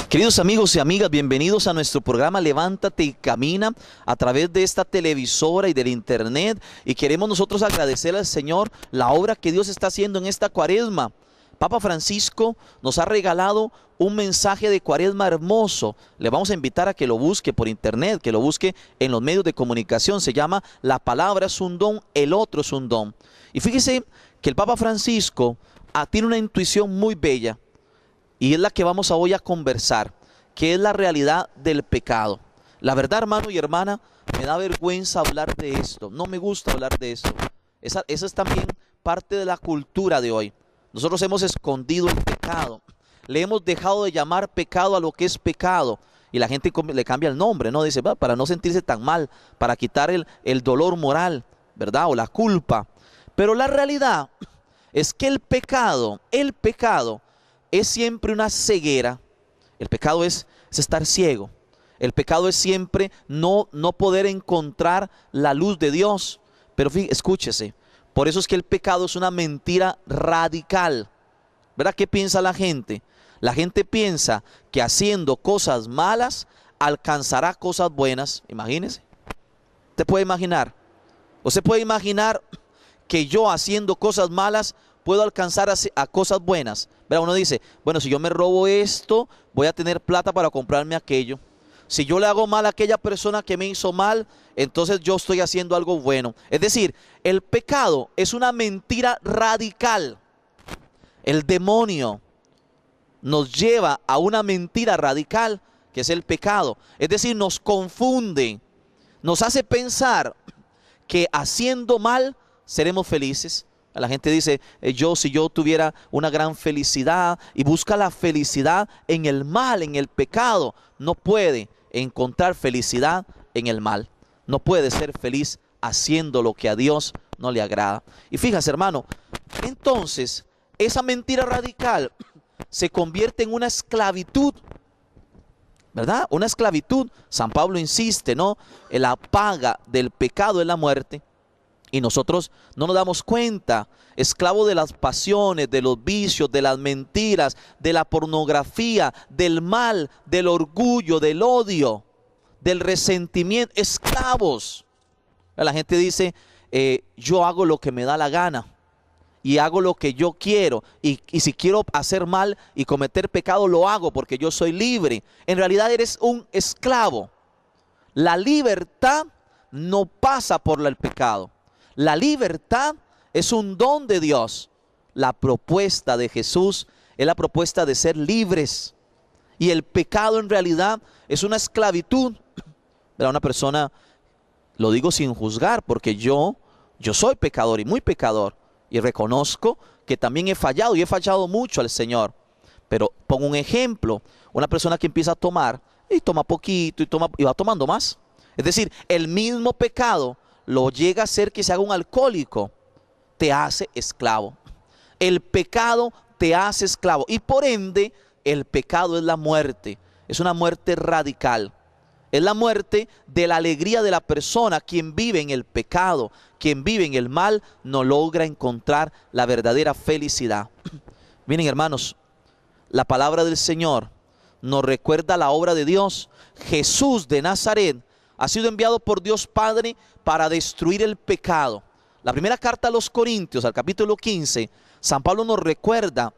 Queridos amigos y amigas, bienvenidos a nuestro programa Levántate y Camina a través de esta televisora y del internet. Y queremos nosotros agradecer al Señor la obra que Dios está haciendo en esta cuaresma. Papa Francisco nos ha regalado un mensaje de cuaresma hermoso. Le vamos a invitar a que lo busque por internet, que lo busque en los medios de comunicación. Se llama La palabra es un don, el otro es un don. Y fíjese que el Papa Francisco tiene una intuición muy bella. Y es la que vamos hoy a conversar, que es la realidad del pecado. La verdad, hermano y hermana, me da vergüenza hablar de esto. No me gusta hablar de esto. Esa es también parte de la cultura de hoy. Nosotros hemos escondido el pecado. Le hemos dejado de llamar pecado a lo que es pecado. Y la gente le cambia el nombre, ¿no? Dice, para no sentirse tan mal, para quitar el dolor moral, ¿verdad? O la culpa. Pero la realidad es que el pecado es siempre una ceguera. El pecado es estar ciego. El pecado es siempre no poder encontrar la luz de Dios. Pero escúchese, por eso es que el pecado es una mentira radical. ¿Verdad? ¿Qué piensa la gente? La gente piensa que haciendo cosas malas alcanzará cosas buenas. Imagínese. ¿Usted puede imaginar? ¿Usted puede imaginar que yo haciendo cosas malas puedo alcanzar a cosas buenas? ¿Verdad? Uno dice, bueno, si yo me robo esto, voy a tener plata para comprarme aquello. Si yo le hago mal a aquella persona que me hizo mal, entonces yo estoy haciendo algo bueno. Es decir, el pecado es una mentira radical. El demonio nos lleva a una mentira radical, que es el pecado. Es decir, nos confunde, nos hace pensar que haciendo mal seremos felices. La gente dice, si yo tuviera una gran felicidad, y busca la felicidad en el mal, en el pecado. No puede encontrar felicidad en el mal. No puede ser feliz haciendo lo que a Dios no le agrada. Y fíjase, hermano, entonces esa mentira radical se convierte en una esclavitud, ¿verdad? Una esclavitud. San Pablo insiste, ¿no? La paga del pecado es la muerte. Y nosotros no nos damos cuenta, esclavos de las pasiones, de los vicios, de las mentiras, de la pornografía, del mal, del orgullo, del odio, del resentimiento, esclavos. La gente dice, yo hago lo que me da la gana y hago lo que yo quiero. Y si quiero hacer mal y cometer pecado, lo hago porque yo soy libre. En realidad eres un esclavo. La libertad no pasa por el pecado. La libertad es un don de Dios. La propuesta de Jesús es la propuesta de ser libres. Y el pecado en realidad es una esclavitud. Pero una persona, lo digo sin juzgar, porque yo soy pecador y muy pecador. Y reconozco que también he fallado y he fallado mucho al Señor. Pero pongo un ejemplo, una persona que empieza a tomar y toma poquito y va tomando más. Es decir, el mismo pecado lo llega a hacer que se haga un alcohólico, te hace esclavo. El pecado te hace esclavo y por ende el pecado es la muerte, es una muerte radical. Es la muerte de la alegría de la persona. Quien vive en el pecado, quien vive en el mal, no logra encontrar la verdadera felicidad. Miren, hermanos, la palabra del Señor nos recuerda la obra de Dios. Jesús de Nazaret ha sido enviado por Dios Padre para destruir el pecado. La primera carta a los Corintios, al capítulo 15, San Pablo nos recuerda,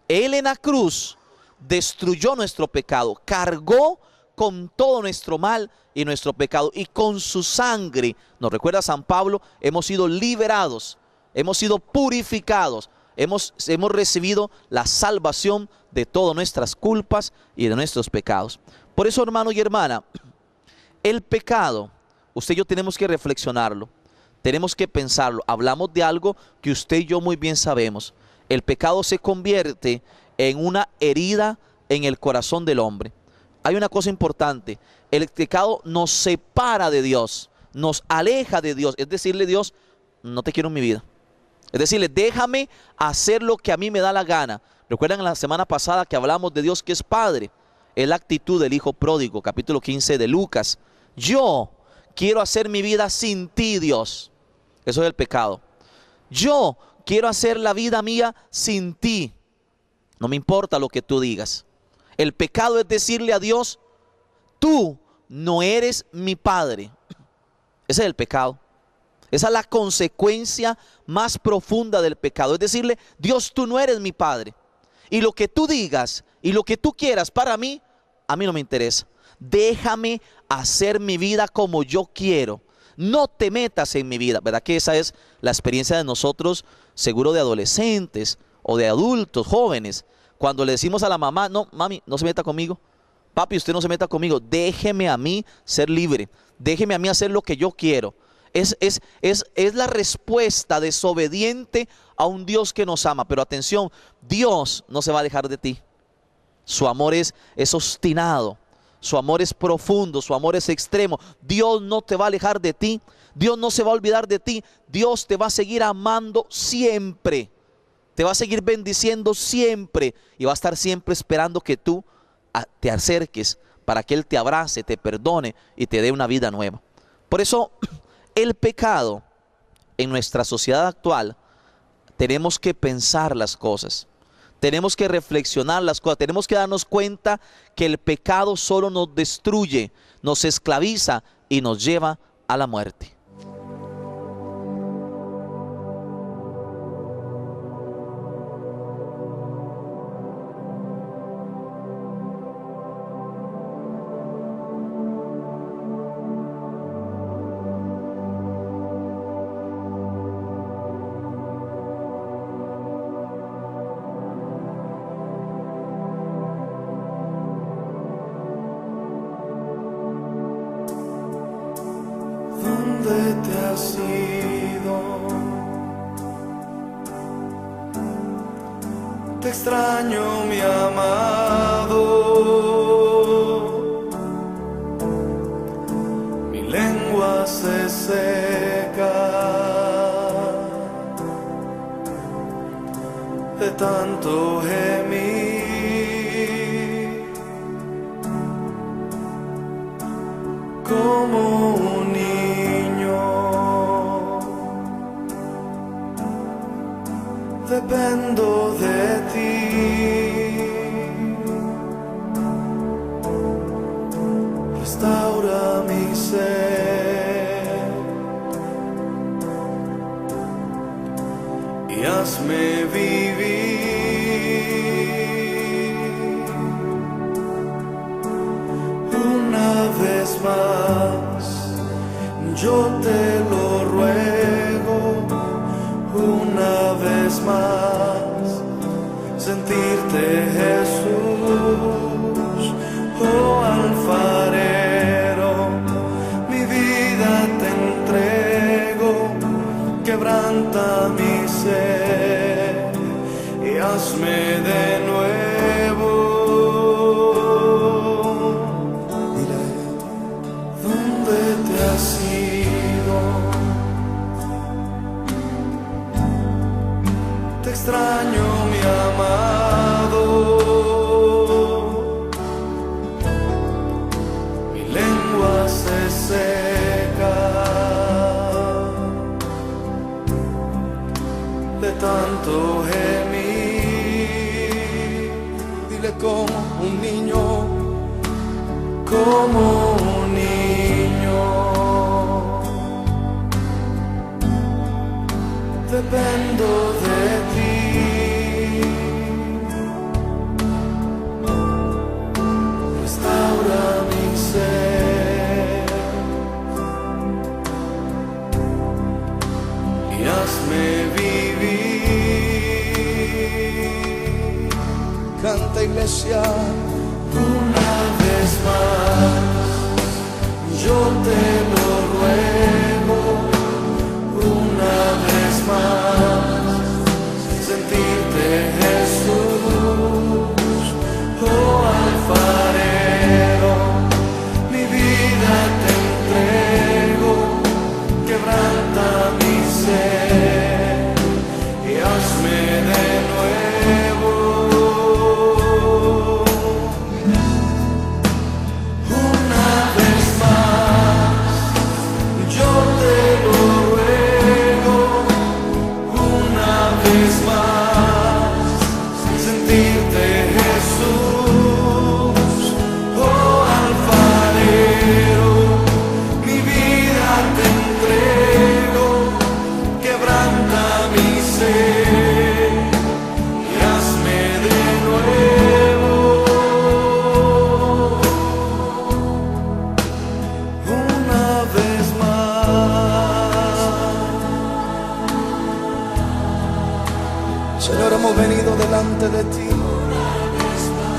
Él en la cruz destruyó nuestro pecado, cargó con todo nuestro mal y nuestro pecado, y con su sangre, nos recuerda San Pablo, hemos sido liberados, hemos sido purificados, hemos recibido la salvación de todas nuestras culpas y de nuestros pecados. Por eso, hermano y hermana, el pecado, usted y yo tenemos que reflexionarlo, tenemos que pensarlo. Hablamos de algo que usted y yo muy bien sabemos. El pecado se convierte en una herida en el corazón del hombre. Hay una cosa importante, el pecado nos separa de Dios, nos aleja de Dios. Es decirle, Dios, no te quiero en mi vida. Es decirle, déjame hacer lo que a mí me da la gana. Recuerdan la semana pasada que hablamos de Dios que es Padre. Es la actitud del hijo pródigo, capítulo 15 de Lucas. Yo quiero hacer mi vida sin ti, Dios. Eso es el pecado. Yo quiero hacer la vida mía sin ti. No me importa lo que tú digas. El pecado es decirle a Dios: tú no eres mi padre. Ese es el pecado. Esa es la consecuencia más profunda del pecado. Es decirle: Dios, tú no eres mi padre. Y lo que tú digas y lo que tú quieras para mí, a mí no me interesa. Déjame hacer mi vida como yo quiero. No te metas en mi vida. ¿Verdad que esa es la experiencia de nosotros, seguro de adolescentes o de adultos, jóvenes? Cuando le decimos a la mamá: no, mami, no se meta conmigo. Papi, usted no se meta conmigo. Déjeme a mí ser libre. Déjeme a mí hacer lo que yo quiero. Es la respuesta desobediente a un Dios que nos ama. Pero atención, Dios no se va a dejar de ti. Su amor es obstinado. Su amor es profundo, su amor es extremo. Dios no te va a alejar de ti. Dios no se va a olvidar de ti. Dios te va a seguir amando siempre. Te va a seguir bendiciendo siempre. Y va a estar siempre esperando que tú te acerques para que Él te abrace, te perdone y te dé una vida nueva. Por eso, el pecado en nuestra sociedad actual, tenemos que pensar las cosas. Tenemos que reflexionar las cosas, tenemos que darnos cuenta que el pecado solo nos destruye, nos esclaviza y nos lleva a la muerte. ¿Dónde te has ido? Te extraño, mi amado. Mi lengua se seca de tanto gemir. Como un niño dependo de ti. Restaura mi ser y hazme vivir. Una vez más, yo te lo ruego, una vez más, sentirte, Jesús, oh alfarero, mi vida te entrego, quebranta mi ser y hazme de nuevo. Te extraño, mi amado. Mi lengua se seca de tanto gemir. Dile: como un niño, como un niño, dependo de ti. Restaura mi ser y hazme vivir. Canta, iglesia. Una vez más, yo te lo ruego. Una vez más, sentirte, Jesús, oh alfarero, mi vida te entrego, quebranta mi ser y hazme de nuevo. Una vez más, yo te lo ruego. Señor, hemos venido delante de ti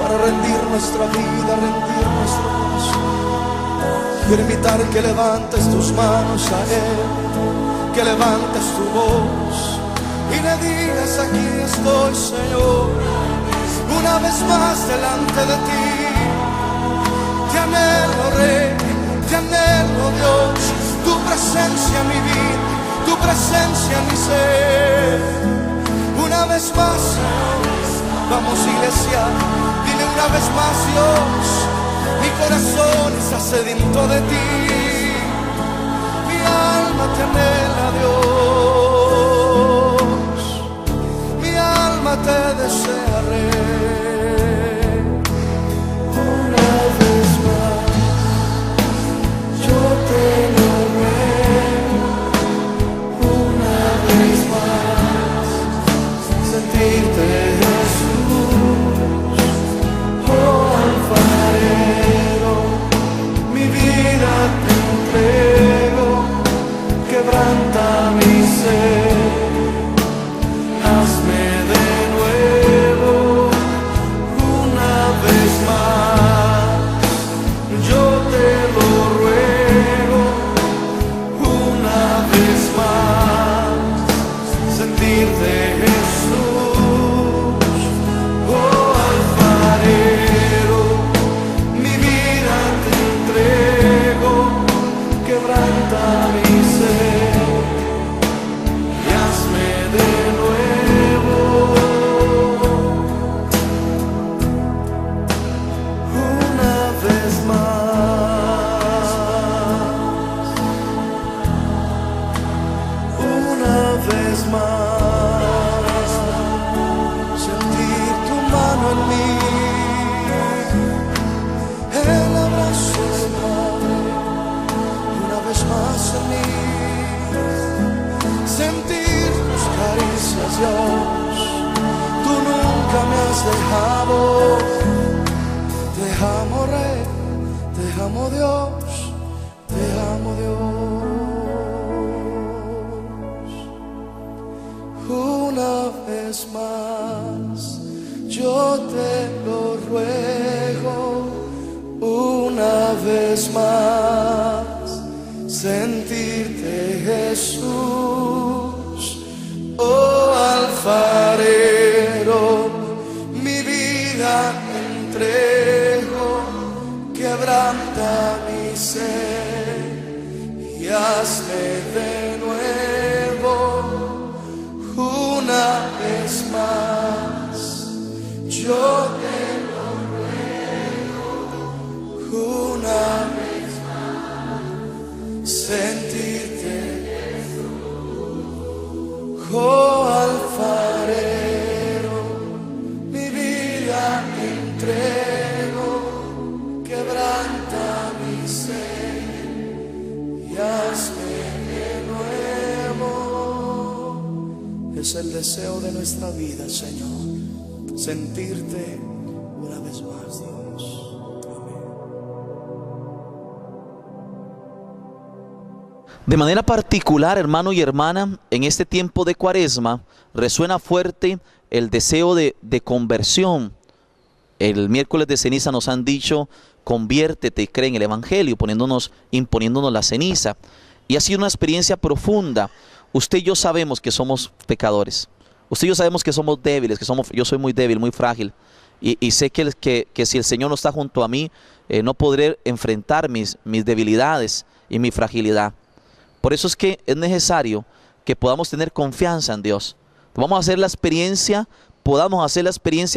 para rendir nuestra vida, rendir nuestro corazón. Quiero invitar que levantes tus manos a Él, que levantes tu voz y le digas: aquí estoy, Señor, una vez más delante de ti. Te anhelo, Rey, te anhelo, Dios, tu presencia en mi vida, tu presencia en mi ser. Una vez más, Señor, vamos, iglesia, dile una vez más: Dios, mi corazón está sediento de ti, mi alma te anhela, Dios, mi alma te desea, Rey. Una vez más, yo te lo ruego, una vez más, sentirte, Jesús, oh alfarero, mi vida te entrego, quebranta mi ser, hazme de nuevo, una vez más, yo te lo ruego, una vez más, sentirte, Jesús, oh alfarero, mi vida te entrego, quebranta mi ser y hazme de nuevo, una vez más, una vez más, sentir tu mano en mí, el abrazo del Padre, una vez más en mí, sentir tus caricias, Dios, tú nunca me has dejado. Te amo, Rey, te amo, Dios, te amo, Dios. Una vez más, yo te lo ruego, una vez más, sentirte, Jesús, oh alfarero, mi vida entrego, quebranta mi ser y hazme de nuevo, una vez más, yo te lo ruego, una vez más, sentirte, oh alfarero, mi vida entrego, quebranta mi ser y hazme de nuevo. Es el deseo de nuestra vida, Señor, sentirte una vez más, Dios. Amén. De manera particular, hermano y hermana, en este tiempo de Cuaresma resuena fuerte el deseo de conversión. El miércoles de ceniza nos han dicho: conviértete y cree en el Evangelio, imponiéndonos la ceniza. Y ha sido una experiencia profunda. Usted y yo sabemos que somos pecadores. Usted y yo sabemos que somos débiles, yo soy muy débil, muy frágil. Y sé que si el Señor no está junto a mí, no podré enfrentar mis debilidades y mi fragilidad. Por eso es que es necesario que podamos tener confianza en Dios. Podamos hacer la experiencia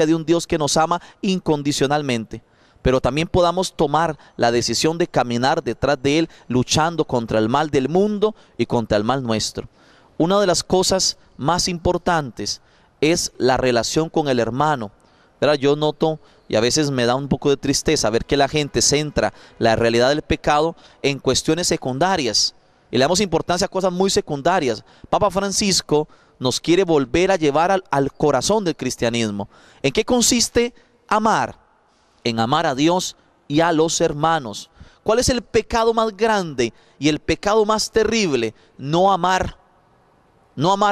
de un Dios que nos ama incondicionalmente, pero también podamos tomar la decisión de caminar detrás de Él, luchando contra el mal del mundo y contra el mal nuestro. Una de las cosas más importantes es la relación con el hermano. ¿Verdad? Yo noto, y a veces me da un poco de tristeza, ver que la gente centra la realidad del pecado en cuestiones secundarias. Y le damos importancia a cosas muy secundarias. Papa Francisco nos quiere volver a llevar al corazón del cristianismo. ¿En qué consiste amar? En amar a Dios y a los hermanos. ¿Cuál es el pecado más grande y el pecado más terrible? No amar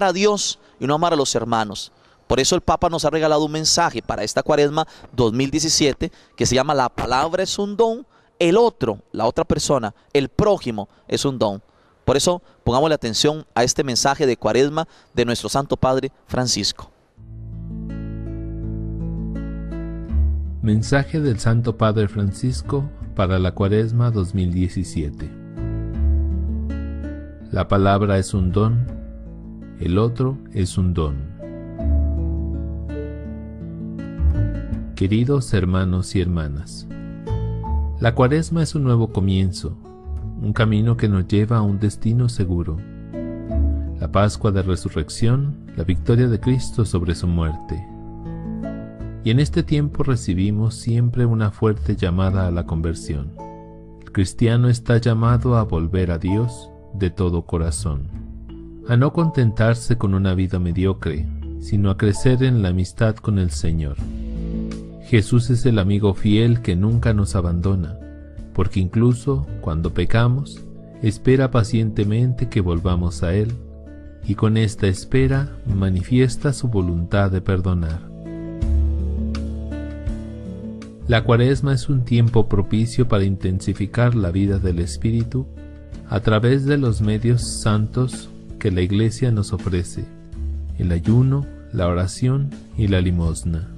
a Dios y no amar a los hermanos. Por eso el Papa nos ha regalado un mensaje para esta Cuaresma 2017 que se llama La palabra es un don, el otro, la otra persona, el prójimo es un don. Por eso pongámosle atención a este mensaje de Cuaresma de nuestro Santo Padre Francisco. Mensaje del Santo Padre Francisco para la Cuaresma 2017. La palabra es un don, el otro es un don. Queridos hermanos y hermanas, la Cuaresma es un nuevo comienzo, un camino que nos lleva a un destino seguro. La Pascua de Resurrección, la victoria de Cristo sobre su muerte. Y en este tiempo recibimos siempre una fuerte llamada a la conversión. El cristiano está llamado a volver a Dios de todo corazón, a no contentarse con una vida mediocre, sino a crecer en la amistad con el Señor. Jesús es el amigo fiel que nunca nos abandona, porque incluso cuando pecamos, espera pacientemente que volvamos a Él, y con esta espera manifiesta su voluntad de perdonar. La Cuaresma es un tiempo propicio para intensificar la vida del Espíritu a través de los medios santos que la Iglesia nos ofrece: el ayuno, la oración y la limosna.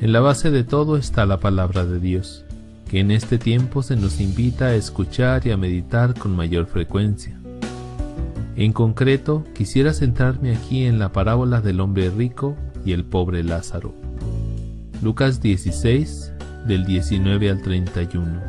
En la base de todo está la palabra de Dios, que en este tiempo se nos invita a escuchar y a meditar con mayor frecuencia. En concreto, quisiera centrarme aquí en la parábola del hombre rico y el pobre Lázaro. Lucas 16, del 19 al 31.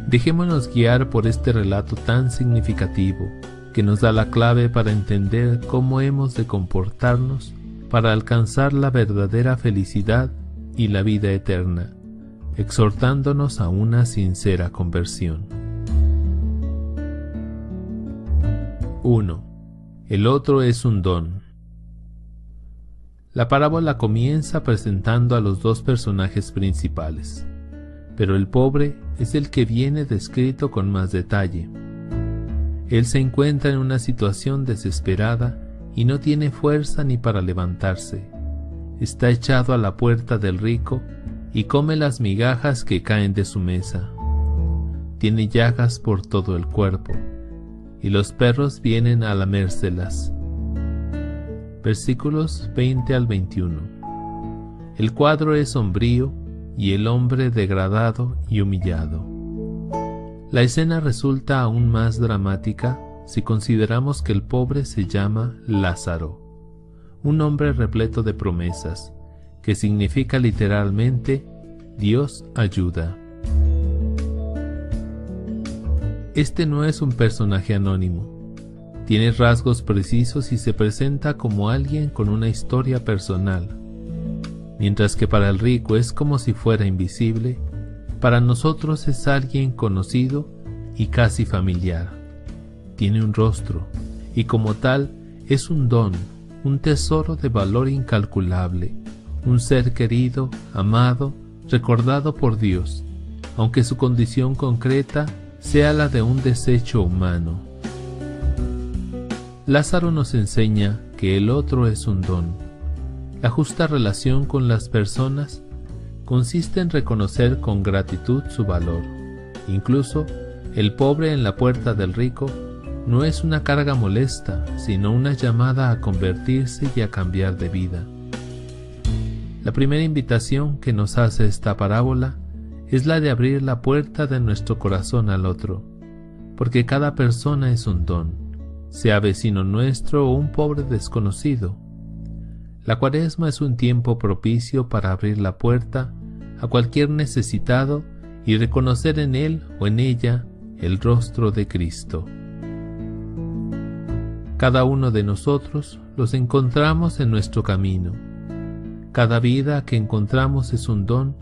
Dejémonos guiar por este relato tan significativo, que nos da la clave para entender cómo hemos de comportarnos para alcanzar la verdadera felicidad y la vida eterna, exhortándonos a una sincera conversión. 1. El otro es un don. La parábola comienza presentando a los dos personajes principales, pero el pobre es el que viene descrito con más detalle. Él se encuentra en una situación desesperada y no tiene fuerza ni para levantarse. Está echado a la puerta del rico y come las migajas que caen de su mesa. Tiene llagas por todo el cuerpo, y los perros vienen a lamérselas. Versículos 20 al 21. El cuadro es sombrío y el hombre degradado y humillado. La escena resulta aún más dramática si consideramos que el pobre se llama Lázaro, un hombre repleto de promesas, que significa literalmente Dios ayuda. Este no es un personaje anónimo. Tiene rasgos precisos y se presenta como alguien con una historia personal. Mientras que para el rico es como si fuera invisible, para nosotros es alguien conocido y casi familiar. Tiene un rostro, y como tal es un don, un tesoro de valor incalculable, un ser querido, amado, recordado por Dios, aunque su condición concreta sea la de un desecho humano. Lázaro nos enseña que el otro es un don. La justa relación con las personas consiste en reconocer con gratitud su valor. Incluso, el pobre en la puerta del rico no es una carga molesta, sino una llamada a convertirse y a cambiar de vida. La primera invitación que nos hace esta parábola es la de abrir la puerta de nuestro corazón al otro, porque cada persona es un don, sea vecino nuestro o un pobre desconocido. La Cuaresma es un tiempo propicio para abrir la puerta a cualquier necesitado y reconocer en él o en ella el rostro de Cristo. Cada uno de nosotros los encontramos en nuestro camino. Cada vida que encontramos es un don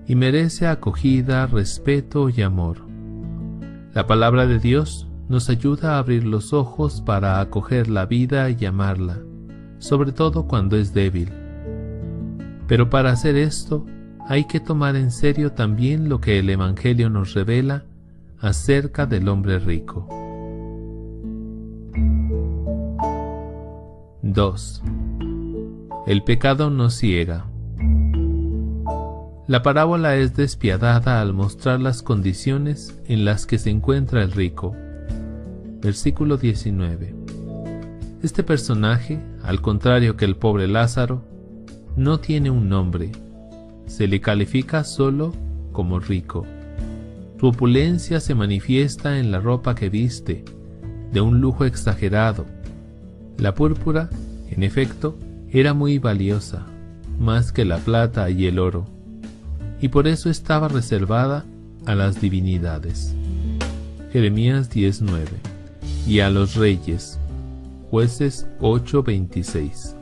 y merece acogida, respeto y amor. La palabra de Dios nos ayuda a abrir los ojos para acoger la vida y amarla, sobre todo cuando es débil. Pero para hacer esto, hay que tomar en serio también lo que el Evangelio nos revela acerca del hombre rico. 2. El pecado nos ciega. La parábola es despiadada al mostrar las condiciones en las que se encuentra el rico. Versículo 19. Este personaje, al contrario que el pobre Lázaro, no tiene un nombre. Se le califica solo como rico. Su opulencia se manifiesta en la ropa que viste, de un lujo exagerado. La púrpura, en efecto, era muy valiosa, más que la plata y el oro, y por eso estaba reservada a las divinidades. Jeremías 10:9. Y a los reyes. Jueces 8:26.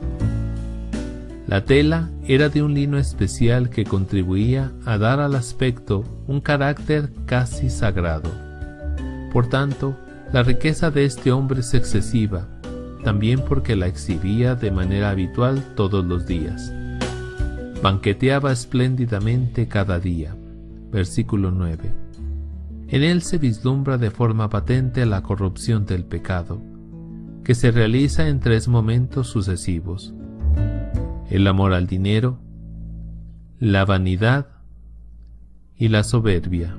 La tela era de un lino especial que contribuía a dar al aspecto un carácter casi sagrado. Por tanto, la riqueza de este hombre es excesiva, también porque la exhibía de manera habitual todos los días. Banqueteaba espléndidamente cada día. Versículo 9. En él se vislumbra de forma patente la corrupción del pecado, que se realiza en 3 momentos sucesivos: el amor al dinero, la vanidad y la soberbia.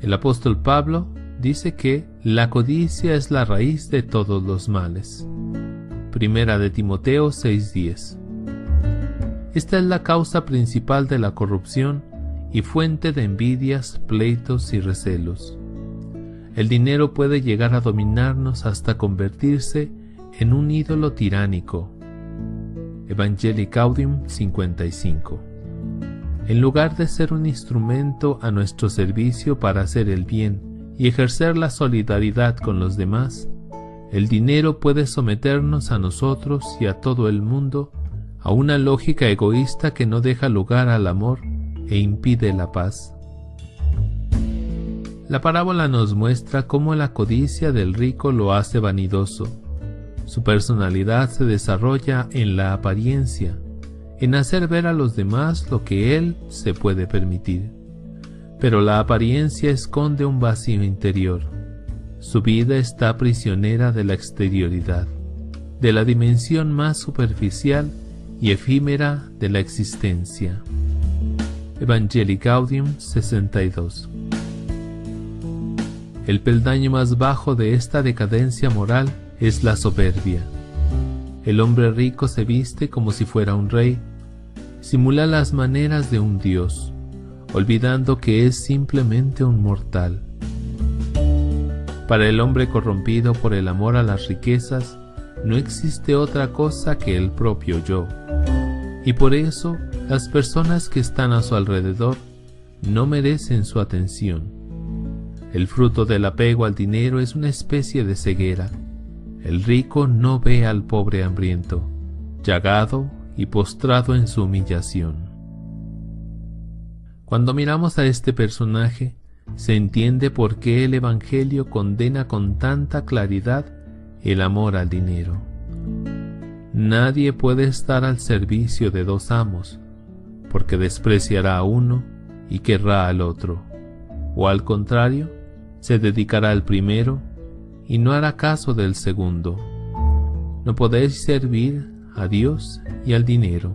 El apóstol Pablo dice que la codicia es la raíz de todos los males. Primera de Timoteo 6:10. Esta es la causa principal de la corrupción y fuente de envidias, pleitos y recelos. El dinero puede llegar a dominarnos hasta convertirse en un ídolo tiránico. Evangelii Gaudium 55. En lugar de ser un instrumento a nuestro servicio para hacer el bien y ejercer la solidaridad con los demás, el dinero puede someternos a nosotros y a todo el mundo a una lógica egoísta que no deja lugar al amor e impide la paz. La parábola nos muestra cómo la codicia del rico lo hace vanidoso. Su personalidad se desarrolla en la apariencia, en hacer ver a los demás lo que él se puede permitir. Pero la apariencia esconde un vacío interior. Su vida está prisionera de la exterioridad, de la dimensión más superficial y efímera de la existencia. Evangelii Gaudium 62. El peldaño más bajo de esta decadencia moral es la soberbia. El hombre rico se viste como si fuera un rey, simula las maneras de un dios, olvidando que es simplemente un mortal. Para el hombre corrompido por el amor a las riquezas, no existe otra cosa que el propio yo, y por eso las personas que están a su alrededor no merecen su atención. El fruto del apego al dinero es una especie de ceguera. El rico no ve al pobre hambriento, llagado y postrado en su humillación. Cuando miramos a este personaje, se entiende por qué el Evangelio condena con tanta claridad el amor al dinero. Nadie puede estar al servicio de 2 amos, porque despreciará a uno y querrá al otro, o al contrario, se dedicará al primero y no hará caso del segundo. No podéis servir a Dios y al dinero.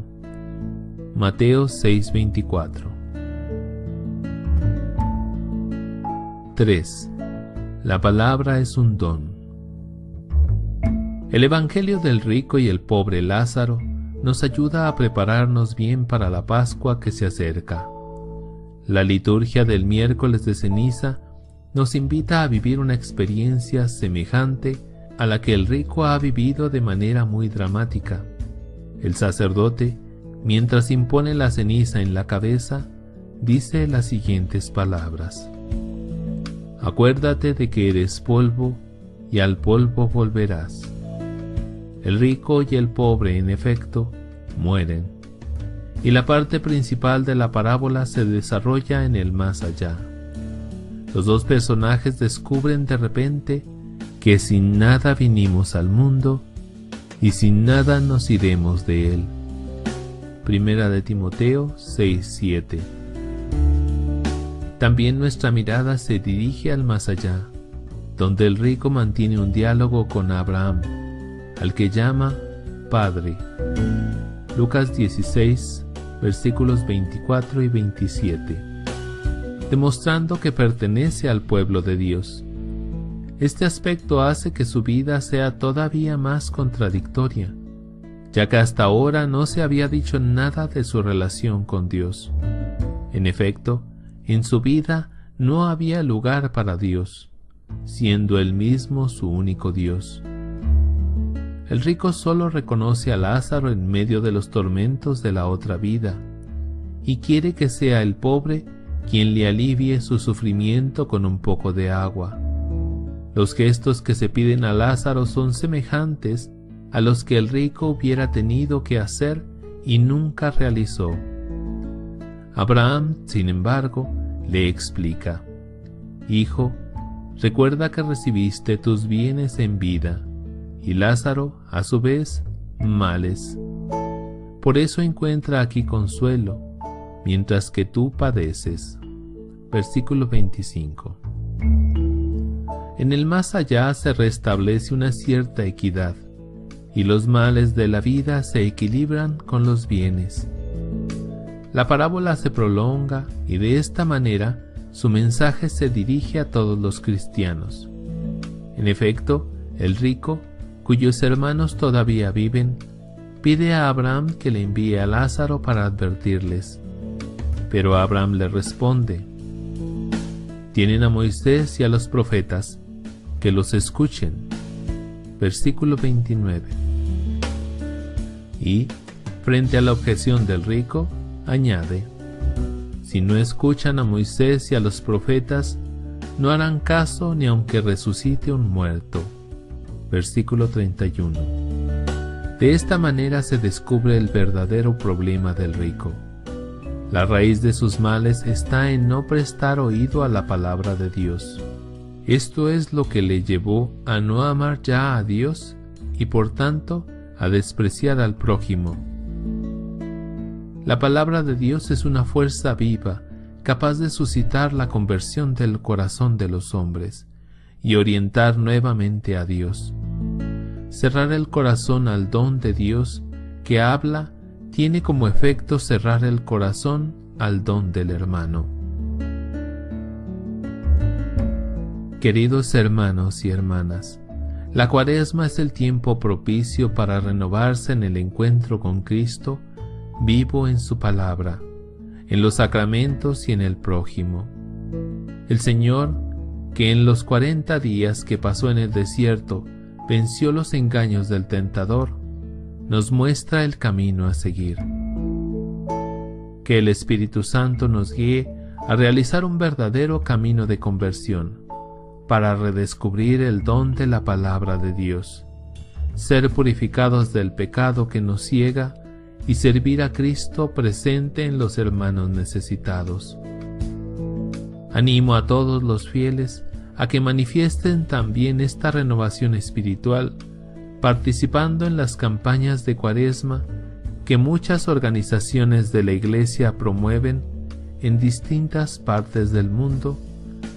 Mateo 6:24. 3. La palabra es un don. El Evangelio del rico y el pobre Lázaro nos ayuda a prepararnos bien para la Pascua que se acerca. La liturgia del miércoles de ceniza nos invita a vivir una experiencia semejante a la que el rico ha vivido de manera muy dramática. El sacerdote, mientras impone la ceniza en la cabeza, dice las siguientes palabras: Acuérdate de que eres polvo, y al polvo volverás. El rico y el pobre, en efecto, mueren, y la parte principal de la parábola se desarrolla en el más allá. Los 2 personajes descubren de repente que sin nada vinimos al mundo y sin nada nos iremos de él. Primera de Timoteo 6:7. También nuestra mirada se dirige al más allá, donde el rico mantiene un diálogo con Abraham, al que llama Padre. Lucas 16, versículos 24 y 27, demostrando que pertenece al pueblo de Dios. Este aspecto hace que su vida sea todavía más contradictoria, ya que hasta ahora no se había dicho nada de su relación con Dios. En efecto, en su vida no había lugar para Dios, siendo Él mismo su único Dios. El rico solo reconoce a Lázaro en medio de los tormentos de la otra vida, y quiere que sea el pobre quien le alivie su sufrimiento con un poco de agua. Los gestos que se piden a Lázaro son semejantes a los que el rico hubiera tenido que hacer y nunca realizó. Abraham, sin embargo, le explica: Hijo, recuerda que recibiste tus bienes en vida, y Lázaro, a su vez, males. Por eso encuentra aquí consuelo, mientras que tú padeces. Versículo 25. En el más allá se restablece una cierta equidad, y los males de la vida se equilibran con los bienes. La parábola se prolonga y de esta manera su mensaje se dirige a todos los cristianos. En efecto, el rico, cuyos hermanos todavía viven, pide a Abraham que le envíe a Lázaro para advertirles. Pero Abraham le responde: Tienen a Moisés y a los profetas, que los escuchen. Versículo 29. Y, frente a la objeción del rico, añade: Si no escuchan a Moisés y a los profetas, no harán caso ni aunque resucite un muerto. Versículo 31. De esta manera se descubre el verdadero problema del rico. La raíz de sus males está en no prestar oído a la palabra de Dios. Esto es lo que le llevó a no amar ya a Dios y por tanto a despreciar al prójimo. La palabra de Dios es una fuerza viva, capaz de suscitar la conversión del corazón de los hombres y orientar nuevamente a Dios. Cerrar el corazón al don de Dios que habla tiene como efecto cerrar el corazón al don del hermano. Queridos hermanos y hermanas, la Cuaresma es el tiempo propicio para renovarse en el encuentro con Cristo, vivo en su palabra, en los sacramentos y en el prójimo. El Señor, que en los 40 días que pasó en el desierto venció los engaños del tentador, nos muestra el camino a seguir. Que el Espíritu Santo nos guíe a realizar un verdadero camino de conversión, para redescubrir el don de la palabra de Dios, ser purificados del pecado que nos ciega y servir a Cristo presente en los hermanos necesitados. Animo a todos los fieles a que manifiesten también esta renovación espiritual, participando en las campañas de Cuaresma que muchas organizaciones de la Iglesia promueven en distintas partes del mundo,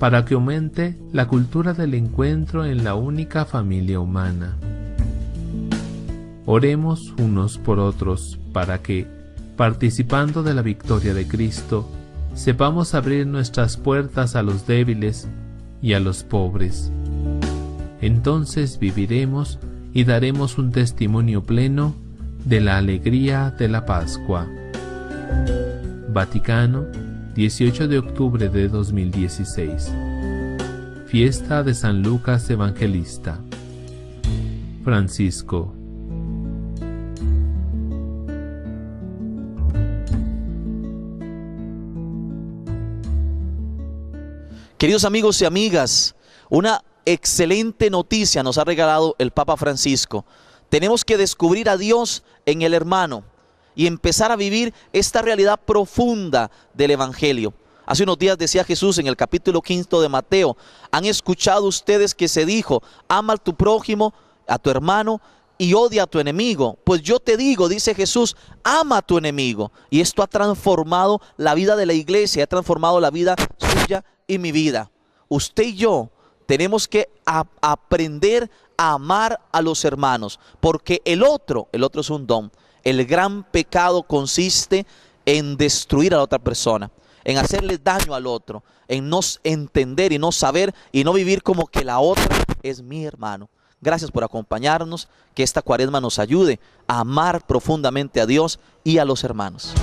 para que aumente la cultura del encuentro en la única familia humana. Oremos unos por otros para que, participando de la victoria de Cristo, sepamos abrir nuestras puertas a los débiles y a los pobres. Entonces viviremos y daremos un testimonio pleno de la alegría de la Pascua. Vaticano, 18 de octubre de 2016. Fiesta de San Lucas Evangelista. Francisco. Queridos amigos y amigas, una excelente noticia nos ha regalado el Papa Francisco. Tenemos que descubrir a Dios en el hermano y empezar a vivir esta realidad profunda del Evangelio. Hace unos días decía Jesús en el capítulo 5 de Mateo: han escuchado ustedes que se dijo, ama a tu prójimo, a tu hermano, y odia a tu enemigo. Pues yo te digo, dice Jesús, ama a tu enemigo. Y esto ha transformado la vida de la iglesia, ha transformado la vida suya y mi vida. Usted y yo tenemos que aprender a amar a los hermanos, porque el otro es un don. El gran pecado consiste en destruir a la otra persona, en hacerle daño al otro, en no entender y no saber y no vivir como que la otra es mi hermano. Gracias por acompañarnos, que esta cuaresma nos ayude a amar profundamente a Dios y a los hermanos.